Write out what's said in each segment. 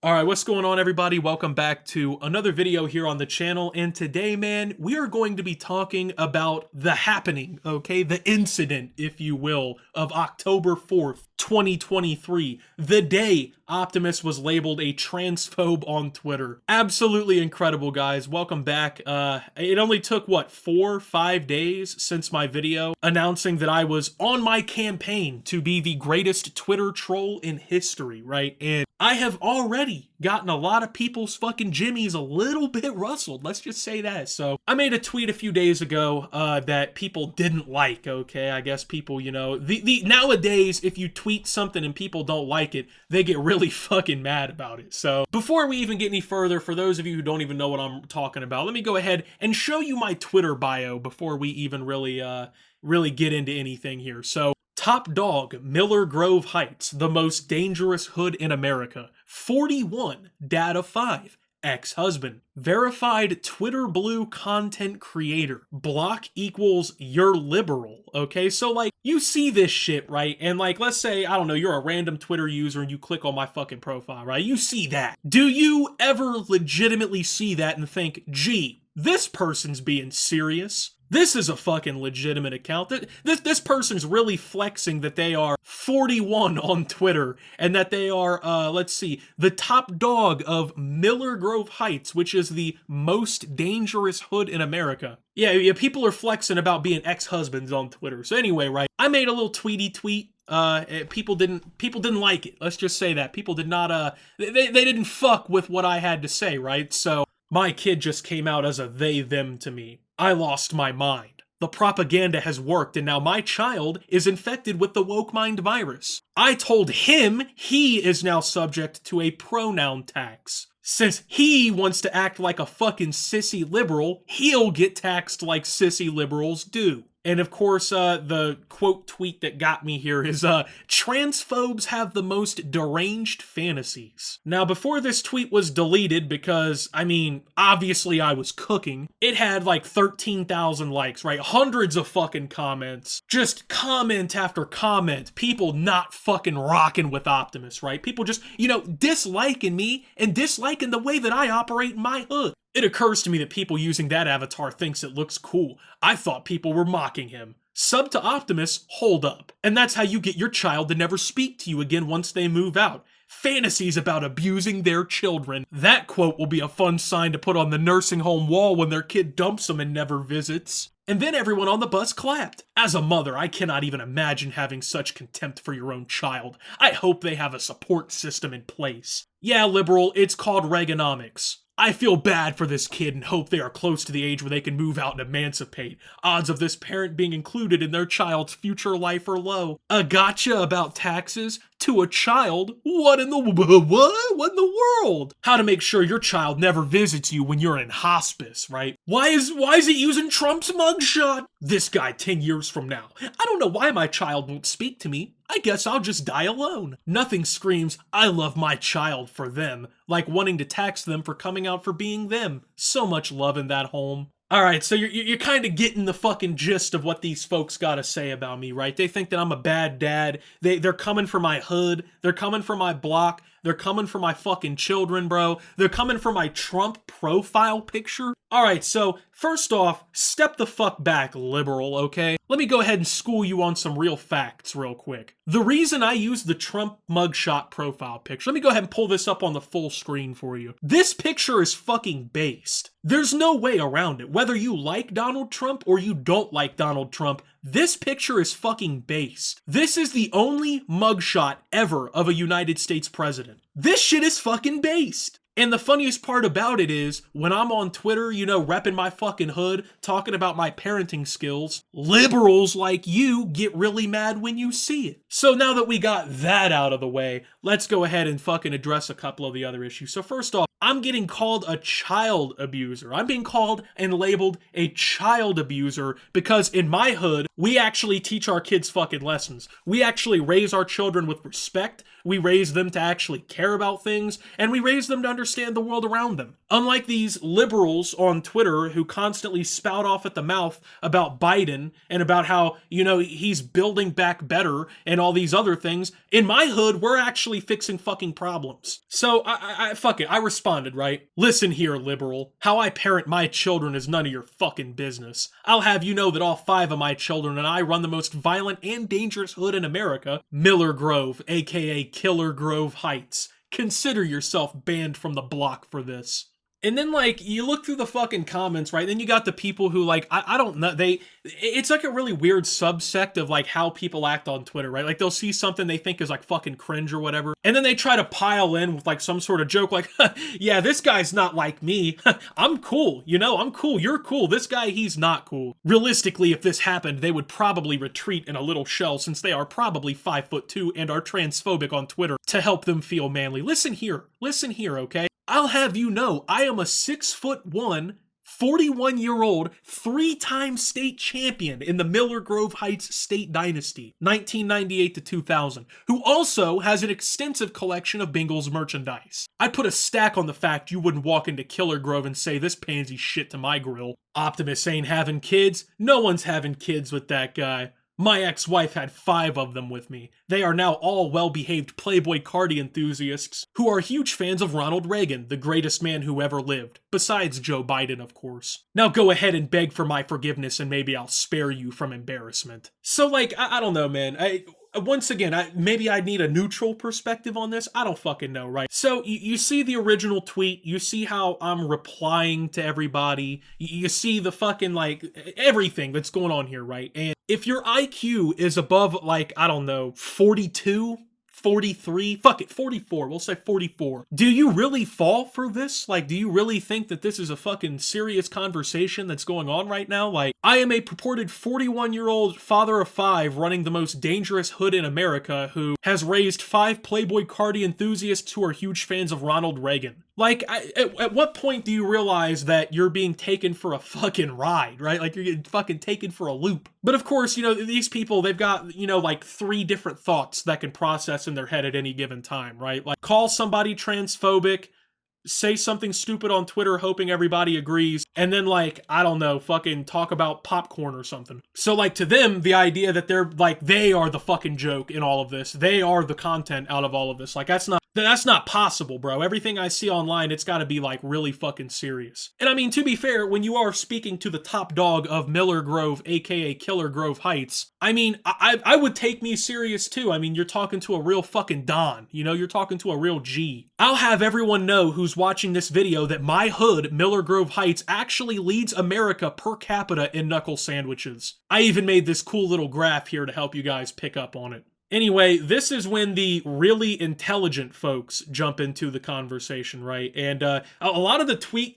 All right, what's going on, everybody? Welcome back to another video here on the channel. And today, man, we are going to be talking about the happening, okay? The incident, if you will, of October 4th, 2023, the day Optimus was labeled a transphobe on Twitter. Absolutely incredible, guys. Welcome back. It only took, what, 4-5 days since my video announcing that I was on my campaign to be the greatest Twitter troll in history, right? And I have already gotten a lot of people's fucking jimmies a little bit rustled. Let's just say that. So I made a tweet a few days ago that people didn't like, okay? I guess people, you know, the nowadays, if you tweet something and people don't like it, they get really fucking mad about it. So before we even get any further, for those of you who don't even know what I'm talking about, let me go ahead and show you my Twitter bio before we even really get into anything here. So top dog, Millergrove Heights, the most dangerous hood in America. 41, data 5, ex-husband. Verified Twitter blue content creator. Block equals you're liberal, okay? So, like, you see this shit, right? And, like, let's say, I don't know, you're a random Twitter user and you click on my fucking profile, right? You see that. Do you ever legitimately see that and think, gee, this person's being serious? This is a fucking legitimate account. This person's really flexing that they are 41 on Twitter and that they are, let's see, the top dog of Millergrove Heights, which is the most dangerous hood in America. Yeah, people are flexing about being ex-husbands on Twitter. So anyway, right, I made a little tweety tweet. People didn't like it. Let's just say that. People did not, they didn't fuck with what I had to say, right? So my kid just came out as a they, them to me. I lost my mind. The propaganda has worked and now my child is infected with the woke mind virus. I told him he is now subject to a pronoun tax. Since he wants to act like a fucking sissy liberal, he'll get taxed like sissy liberals do. And of course, the quote tweet that got me here is, transphobes have the most deranged fantasies. Now, before this tweet was deleted, because, I mean, obviously I was cooking, it had like 13,000 likes, right? Hundreds of fucking comments. Just comment after comment. People not fucking rocking with Optimus, right? People just, you know, disliking me and disliking the way that I operate in my hood. It occurs to me that people using that avatar thinks it looks cool. I thought people were mocking him. Sub to Optimus, hold up. And that's how you get your child to never speak to you again once they move out. Fantasies about abusing their children. That quote will be a fun sign to put on the nursing home wall when their kid dumps them and never visits. And then everyone on the bus clapped. As a mother, I cannot even imagine having such contempt for your own child. I hope they have a support system in place. Yeah, liberal, it's called Reaganomics. I feel bad for this kid and hope they are close to the age where they can move out and emancipate. Odds of this parent being included in their child's future life are low. A gotcha about taxes? To a child? What in the world? How to make sure your child never visits you when you're in hospice, right? Why is it using Trump's mugshot? This guy 10 years from now. I don't know why my child won't speak to me. I guess I'll just die alone. Nothing screams, I love my child for them, like wanting to tax them for coming out for being them. So much love in that home. Alright, so you're kind of getting the fucking gist of what these folks gotta say about me, right? They think that I'm a bad dad. They're coming for my hood. They're coming for my block. They're coming for my fucking children, bro. They're coming for my Trump profile picture. Alright, so first off, step the fuck back, liberal, okay? Let me go ahead and school you on some real facts real quick. The reason I use the Trump mugshot profile picture, let me go ahead and pull this up on the full screen for you. This picture is fucking based. There's no way around it. Whether you like Donald Trump or you don't like Donald Trump, this picture is fucking based. This is the only mugshot ever of a United States president. This shit is fucking based. And the funniest part about it is, when I'm on Twitter, you know, repping my fucking hood, talking about my parenting skills, liberals like you get really mad when you see it. So now that we got that out of the way, let's go ahead and fucking address a couple of the other issues. So first off, I'm getting called a child abuser. I'm being called and labeled a child abuser because in my hood, we actually teach our kids fucking lessons. We actually raise our children with respect. We raise them to actually care about things, and we raise them to understand the world around them. Unlike these liberals on Twitter who constantly spout off at the mouth about Biden and about how, he's building back better and all these other things, in my hood, we're actually fixing fucking problems. So fuck it, I responded, right? Listen here, liberal. How I parent my children is none of your fucking business. I'll have you know that all 5 of my children and I run the most violent and dangerous hood in America, Millergrove, aka Killergrove Heights. Consider yourself banned from the block for this. And then, you look through the fucking comments, right? Then you got the people who, I don't know, it's like a really weird subsect of, how people act on Twitter, right? Like, they'll see something they think is, fucking cringe or whatever, and then they try to pile in with, some sort of joke, yeah, this guy's not like me. I'm cool, I'm cool, you're cool. This guy, he's not cool. Realistically, if this happened, they would probably retreat in a little shell since they are probably 5'2" and are transphobic on Twitter to help them feel manly. Listen here, okay? I'll have you know, I am a 6'1", 41-year-old, 3-time state champion in the Millergrove Heights State Dynasty, 1998 to 2000, who also has an extensive collection of Bengals merchandise. I'd put a stack on the fact you wouldn't walk into Killergrove and say this pansy shit to my grill. Optimus ain't having kids. No one's having kids with that guy. My ex-wife had 5 of them with me. They are now all well-behaved Playboy Cardi enthusiasts who are huge fans of Ronald Reagan, the greatest man who ever lived. Besides Joe Biden, of course. Now go ahead and beg for my forgiveness and maybe I'll spare you from embarrassment. So I don't know, man. Once again, maybe I need a neutral perspective on this. I don't fucking know, right? So you see the original tweet. You see how I'm replying to everybody. You see the fucking, everything that's going on here, right? And if your IQ is above, I don't know, 42, 43, fuck it, 44, we'll say 44. Do you really fall for this? Do you really think that this is a fucking serious conversation that's going on right now? I am a purported 41-year-old father of 5 running the most dangerous hood in America who has raised 5 Playboy Cardi enthusiasts who are huge fans of Ronald Reagan. At what point do you realize that you're being taken for a fucking ride, right? You're getting fucking taken for a loop. But of course, these people, they've got, 3 different thoughts that can process in their head at any given time, right? Call somebody transphobic, say something stupid on Twitter hoping everybody agrees, and then I don't know, fucking talk about popcorn or something. So to them, the idea that they're they are the fucking joke in all of this, they are the content out of all of this, that's not possible, bro. Everything I see online, it's gotta be really fucking serious. And I mean, to be fair, when you are speaking to the top dog of Millergrove, aka Killergrove Heights, I mean, I would take me serious too. I mean, you're talking to a real fucking Don, you're talking to a real G. I'll have everyone know who's watching this video that my hood, Millergrove Heights, actually leads America per capita in knuckle sandwiches. I even made this cool little graph here to help you guys pick up on it. Anyway, this is when the really intelligent folks jump into the conversation, right? And a lot of the tweet,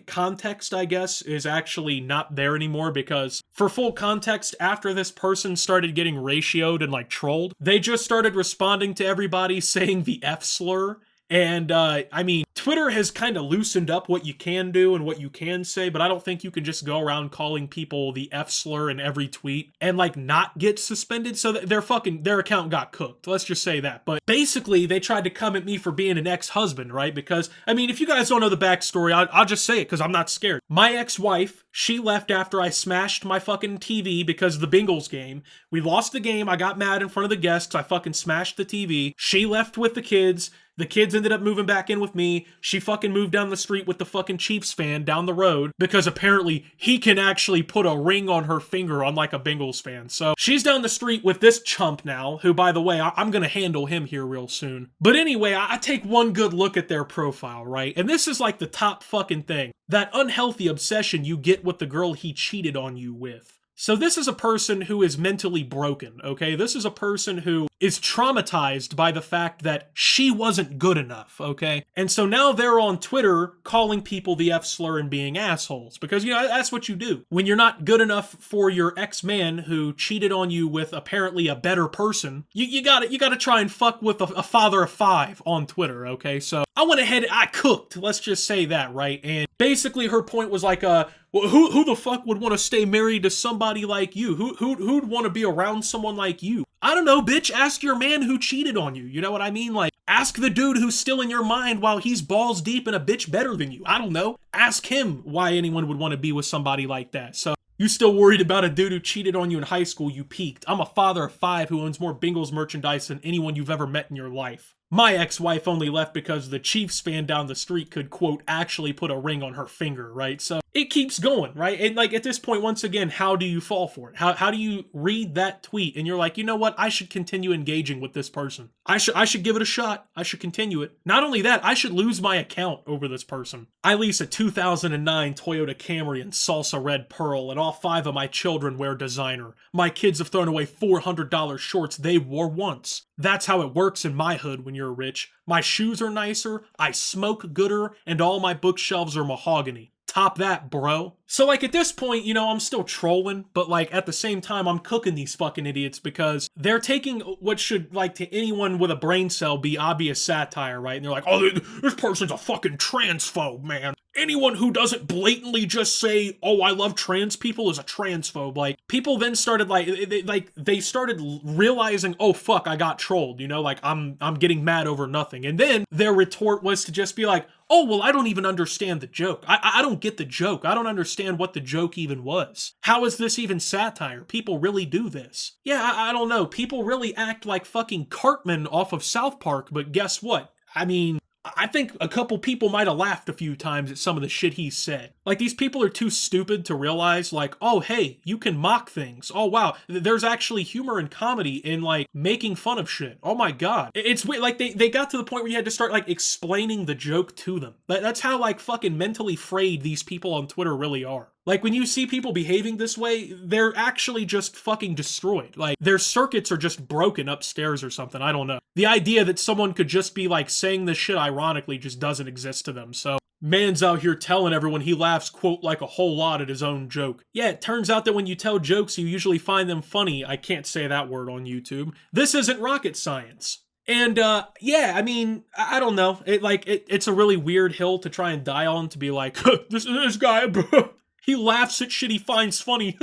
context, I guess, is actually not there anymore because, for full context, after this person started getting ratioed and, trolled, they just started responding to everybody saying the F slur. And, I mean, Twitter has kind of loosened up what you can do and what you can say, but I don't think you can just go around calling people the F slur in every tweet and, not get suspended. So their account got cooked. Let's just say that. But basically, they tried to come at me for being an ex-husband, right? Because, I mean, if you guys don't know the backstory, I'll just say it because I'm not scared. My ex-wife, she left after I smashed my fucking TV because of the Bengals game. We lost the game. I got mad in front of the guests. I fucking smashed the TV. She left with the kids. The kids ended up moving back in with me. She fucking moved down the street with the fucking Chiefs fan down the road because apparently he can actually put a ring on her finger unlike a Bengals fan. So she's down the street with this chump now, who, by the way, I'm gonna handle him here real soon. But anyway, I take one good look at their profile, right? And this is the top fucking thing. That unhealthy obsession you get with the girl he cheated on you with. So this is a person who is mentally broken, okay? This is a person who is traumatized by the fact that she wasn't good enough, okay? And so now they're on Twitter calling people the F slur and being assholes because, that's what you do. When you're not good enough for your ex-man who cheated on you with apparently a better person, you gotta try and fuck with a father of 5 on Twitter, okay? So I went ahead, I cooked, let's just say that, right? And basically her point was Well, who the fuck would want to stay married to somebody like you? Who'd want to be around someone like you? I don't know, bitch. Ask your man who cheated on you. You know what I mean? Like, ask the dude who's still in your mind while he's balls deep in a bitch better than you. I don't know. Ask him why anyone would want to be with somebody like that. So, you still worried about a dude who cheated on you in high school? You peaked. I'm a father of 5 who owns more Bengals merchandise than anyone you've ever met in your life. My ex-wife only left because the Chiefs fan down the street could, quote, actually put a ring on her finger, right? So it keeps going, right? And like at this point, once again, how do you fall for it? How do you read that tweet and you're like, you know what? I should continue engaging with this person. I should give it a shot. I should continue it. Not only that, I should lose my account over this person. I lease a 2009 Toyota Camry in salsa red pearl, and all 5 of my children wear designer. My kids have thrown away $400 shorts they wore once. That's how it works in my hood when you're rich. My shoes are nicer, I smoke gooder, and all my bookshelves are mahogany. Top that, bro. So like at this point, you know, I'm still trolling, but like at the same time, I'm cooking these fucking idiots because they're taking what should, like, to anyone with a brain cell be obvious satire, right? And they're like, oh, this person's a fucking transphobe, man. Anyone who doesn't blatantly just say, oh, I love trans people is a transphobe. Like, people then started they started realizing, oh fuck, I got trolled, you know, like I'm getting mad over nothing. And then their retort was to just be like, oh, well, I don't even understand the joke. I don't get the joke. I don't understand what the joke even was. How is this even satire? People really do this. Yeah, I don't know. People really act like fucking Cartman off of South Park, but guess what? I mean, I think a couple people might have laughed a few times at some of the shit he said. Like, these people are too stupid to realize, like, oh, hey, you can mock things. Oh, wow, there's actually humor and comedy in, like, making fun of shit. Oh my god. It's weird, like, they got to the point where you had to start, like, explaining the joke to them. That's how, like, fucking mentally frayed these people on Twitter really are. Like, when you see people behaving this way, they're actually just fucking destroyed. Like, their circuits are just broken upstairs or something. I don't know. The idea that someone could just be, like, saying this shit ironically just doesn't exist to them. So, man's out here telling everyone he laughs, quote, like a whole lot at his own joke. Yeah, it turns out that when you tell jokes, you usually find them funny. I can't say that word on YouTube. This isn't rocket science. And, yeah, I mean, I don't know. It's a really weird hill to try and die on, to be like, this guy, he laughs at shit he finds funny.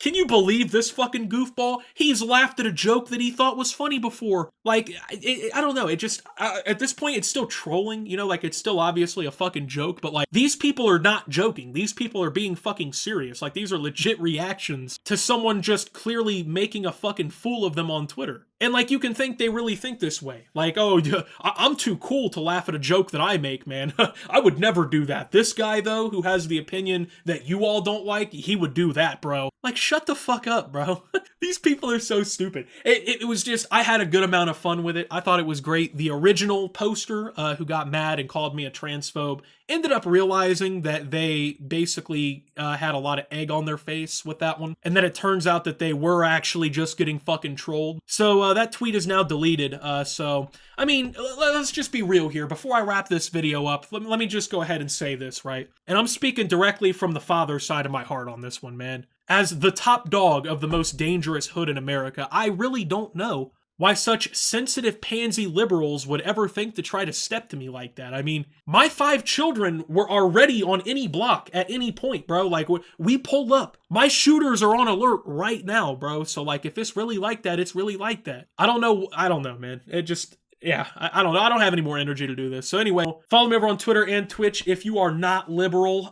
Can you believe this fucking goofball? He's laughed at a joke that he thought was funny before. Like, I don't know. It just, at this point, it's still trolling, you know, like, it's still obviously a fucking joke, but like, these people are not joking. These people are being fucking serious. Like, these are legit reactions to someone just clearly making a fucking fool of them on Twitter. And like, you can think they really think this way. Like, oh, I'm too cool to laugh at a joke that I make, man. I would never do that. This guy, though, who has the opinion that you all don't like, he would do that, bro. Like, shut the fuck up, bro. These people are so stupid. It was just, I had a good amount of fun with it. I thought it was great. The original poster, who got mad and called me a transphobe, ended up realizing that they basically had a lot of egg on their face with that one. And then it turns out that they were actually just getting fucking trolled. So that tweet is now deleted. So, I mean, let's just be real here. Before I wrap this video up, let me just go ahead and say this, right? And I'm speaking directly from the father side of my heart on this one, man. As the top dog of the most dangerous hood in America, I really don't know why such sensitive pansy liberals would ever think to try to step to me like that. I mean, my 5 children were already on any block at any point, bro. Like, we pull up. My shooters are on alert right now, bro. So, like, if it's really like that, it's really like that. I don't know, man. It just... yeah, I don't know. I don't have any more energy to do this. So anyway, follow me over on Twitter and Twitch if you are not liberal.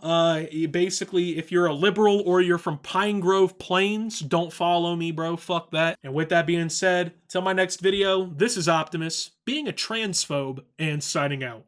Basically, if you're a liberal or you're from Pine Grove Plains, don't follow me, bro. Fuck that. And with that being said, till my next video, this is Optimus, being a transphobe, and signing out.